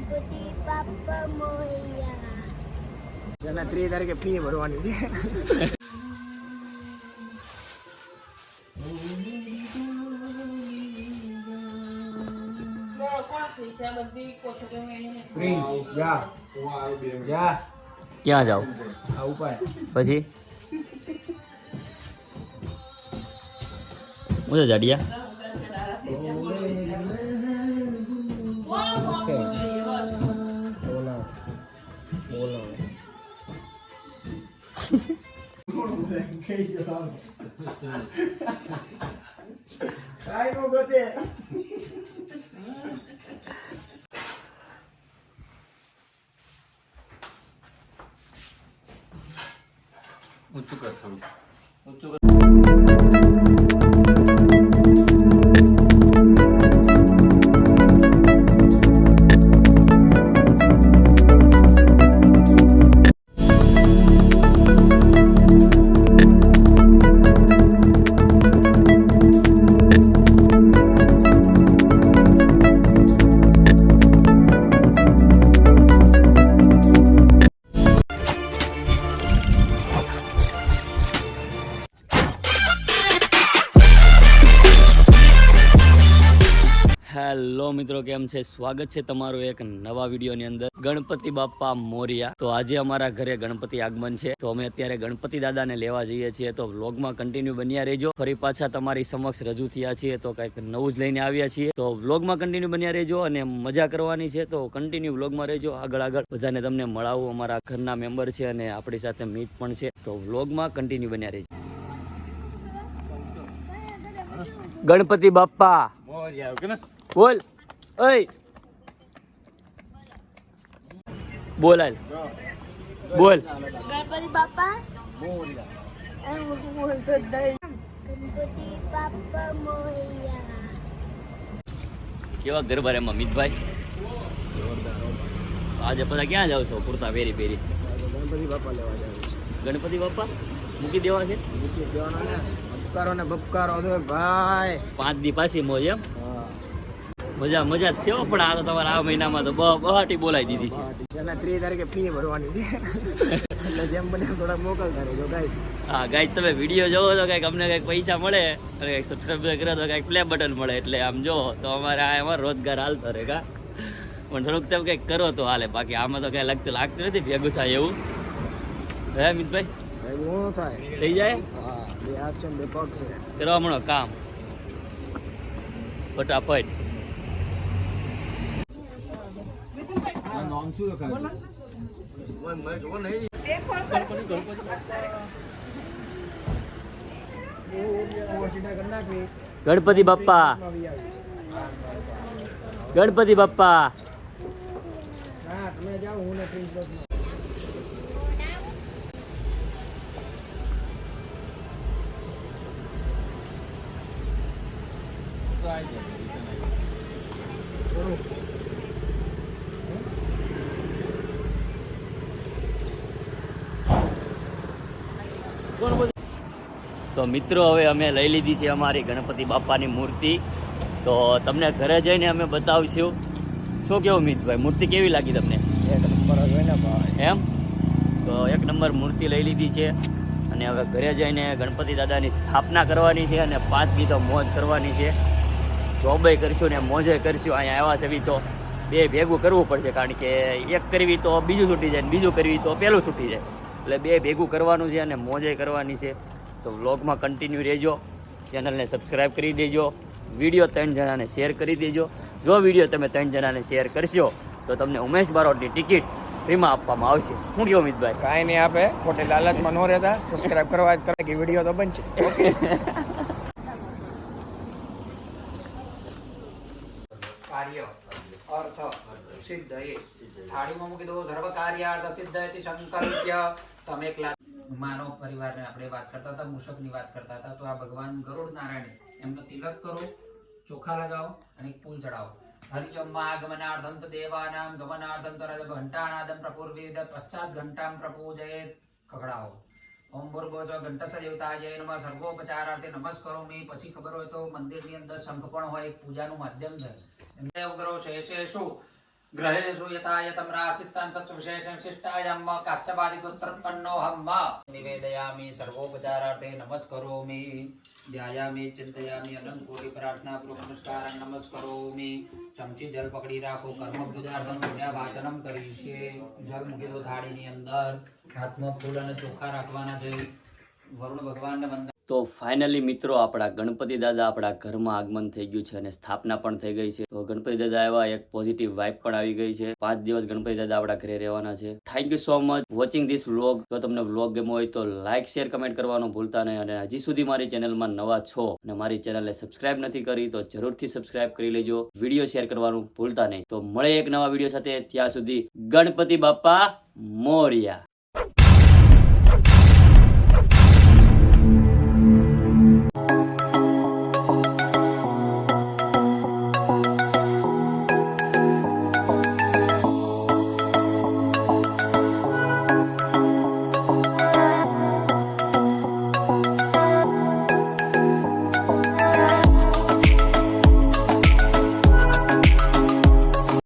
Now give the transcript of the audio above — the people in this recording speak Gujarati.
ગણપતિ બાપ્પા મોરયા. જેના 3 તારીખે ફી ભરવાની છે. પ્રિન્સ જા જા ક્યાં જાવ આ ઉપર પછી હું જાડિયા કાઈ નો ગતે ઊંચું કર થોડું ઊંચું કર. હેલો મિત્રો, કેમ છે? સ્વાગત છે તમારું એક નવા વિડીયોની અંદર. ગણપતિ બાપ્પા મોરિયા. તો આજે અમારા ઘરે ગણપતિ આગમન છે, તો અમે અત્યારે ગણપતિ દાદાને લેવા જઈએ છીએ. તો વ્લોગમાં કન્ટિન્યુ બન્યા રહેજો. ફરી પાછા તમારી સમક્ષ રજૂ થયા છીએ, તો કંઈક નવું જ લઈને આવ્યા છીએ. તો વ્લોગમાં કન્ટિન્યુ બન્યા રહેજો અને મજા કરવાની છે. તો કન્ટિન્યુ વ્લોગમાં રહેજો. આગળ બધાને તમને મળાવું. અમારા ઘરના મેમ્બર છે અને આપણી સાથે મીત પણ છે. તો વ્લોગમાં કન્ટિન્યુ બન્યા રહેજો. ગણપતિ બાપ્પા મોરિયા. બોલ ઓય બોલ હાલ બોલ. ગણપતિ બાપ્પા મોરયા. હું બોલતો ગણપતિ બાપ્પા મોરયા. કેવા ગરબા રે મિતભાઈ? આજે બધા ક્યાં જાવ છો? કુર્તા પહેરી ગણપતિ બાપા લેવા જાવ. ગણપતિ બાપા મૂકી દેવા છે. મૂકી દેવાના ને બપકારો ને બપકારો તો ભાઈ 5 દી પાછી મોજ એમ. મજા જ છે હો. પણ આ તો તમારા આ મહિનામાં તો બહાટી બોલાવી દીધી છે. જેના 3 તારીખે ફી ભરવાની છે, એટલે જેમ બને એમ થોડા મોકલતા રહેજો ગાઈસ. હા ગાઈસ, તમે વિડીયો જોવો તો કંઈક અમને કંઈક પૈસા મળે અને કંઈક સબસ્ક્રાઈબ કરો તો કંઈક પ્લે બટન મળે. એટલે આમ જો તો અમારે આ એમાં રોજગાર હાલતો રહે કા. પણ થોડુંક તમે કંઈક કરો તો હાલે. બાકી આમાં તો કંઈ લાગતું નથી ભેગું થાય એવું. હે મિતભાઈ? એવું થાય થઈ જાય. હા, 2 હાથ છે 2 પગ છે. કરવા મળો કામ ફટાફટ. ગણપતિ બાપ્પા ગણપતિ બાપ્પા. હા, તમે જાઓ, હું ને પ્રિન્સ બસ. તો મિત્રો, હવે અમે લઈ લીધી છે અમારી ગણપતિ બાપાની મૂર્તિ. તો તમને ઘરે જઈને અમે બતાવીશું. શું કેવું મિતભાઈ, મૂર્તિ કેવી લાગી તમને? એક નંબર જ હોય ને ભાઈ. એમ તો 1 નંબર મૂર્તિ લઈ લીધી છે અને હવે ઘરે જઈને ગણપતિ દાદાની સ્થાપના કરવાની છે અને 5 દી તો મોજ કરવાની છે. જોબે કરશું ને મોજે કરશું. અહીંયા આવ્યા છે તો 2 ભેગું કરવું પડશે, કારણ કે એક કરવી તો બીજું છૂટી જાય, બીજું કરવી તો પહેલું છૂટી જાય. એટલે 2 ભેગું કરવાનું છે અને મોજે કરવાની છે. તો વ્લોગમાં કન્ટિન્યુ રહેજો. ચેનલને સબસ્ક્રાઈબ કરી દેજો. વિડીયો 3 જણાને શેર કરી દેજો. જો વિડીયો તમે 3 જણાને શેર કરશો તો તમને ઉમેશ બારોટની ટિકિટ ફ્રીમાં આપવામાં આવશે. શું કહો મિતભાઈ? કાંઈ નહીં આપે, ખોટી લાલચમાં ન રહેતા. સબસ્ક્રાઇબ કરવા જ કરે કે વિડીયો તો બનશે. કાર્ય અર્થ સિદ્ધ એ થાળીમાં મૂકી દો. સર્વ કાર્યાર્થ સિદ્ધ એતિ સંકલ્પ્ય તમેકલા. માનવ પરિવારને આપણે વાત કરતા હતા, મૂષકની વાત કરતા હતા. તો આ ભગવાન ગરુડ નારાયણ એમનો તિલક કરો, ચોખા લગાવો અને ફૂલ ચડાવો. હરિયમ્માગમનાર્થમ તો દેવાનામ ગમનાર્થમ તરદ ઘંટાનાદમ પ્રપૂર્વેદ પશ્ચાત ઘંટામ પ્રપૂજયેત. ખગડાવો. ઓમ ભૂર્ભુવઃ ઘંટસ્થ દેવતાય નમઃ. સર્વોપચારાર્થે નમસ્કારોમી. પછી ખબર હોય તો મંદિરની અંદર શંખ પણ હોય, એક પૂજાનું માધ્યમ છે. એમને એવું કરો શેષેષુ ग्रहेषु यथा यतं राशिस्तान् सत्सविशेषं शिष्टायां काश्यपादितोत्तरपन्नोऽहं निवेदयामि सर्वोपचारार्थे नमस्करोमि ध्यायामि चिंतयामि अनंत कोटि प्रार्थना पूर्वक नमस्कार नमस्करोमि चमची जल पकड़ी રાખો કર્મ પૂજાર્થમ પુણ્યવાચનમ કરીશે જલ મૂકી દો થાળીની અંદર હાથમાં ફૂલ અને ચોખા રાખવાના છે વરુણ ભગવાનને વંદન તો ફાઇનલી મિત્રો આપણા ગણપતિ દાદા આપણા ઘરમાં આગમન થઈ ગયું છે અને સ્થાપના પણ થઈ ગઈ છે. તો ગણપતિ દાદા આવ્યા, એક પોઝિટિવ વાઇબ પણ આવી ગઈ છે. 5 દિવસ ગણપતિ દાદા આપણા ઘરે રહેવાના છે. Thank you so much watching this vlog. જો તમને વ્લોગ ગમ્યો હોય તો લાઇક શેર કમેન્ટ કરવાનું ભૂલતા નહીં, અને હજી સુધી મારી ચેનલમાં નવા છો અને મારી ચેનલને સબસ્ક્રાઇબ નથી કરી તો જરૂરથી સબસ્ક્રાઇબ કરી લેજો. વિડીયો શેર કરવાનું ભૂલતા નહીં. તો મળે એક નવા વિડીયો સાથે. ત્યાં સુધી ગણપતિ બાપ્પા મોરયા.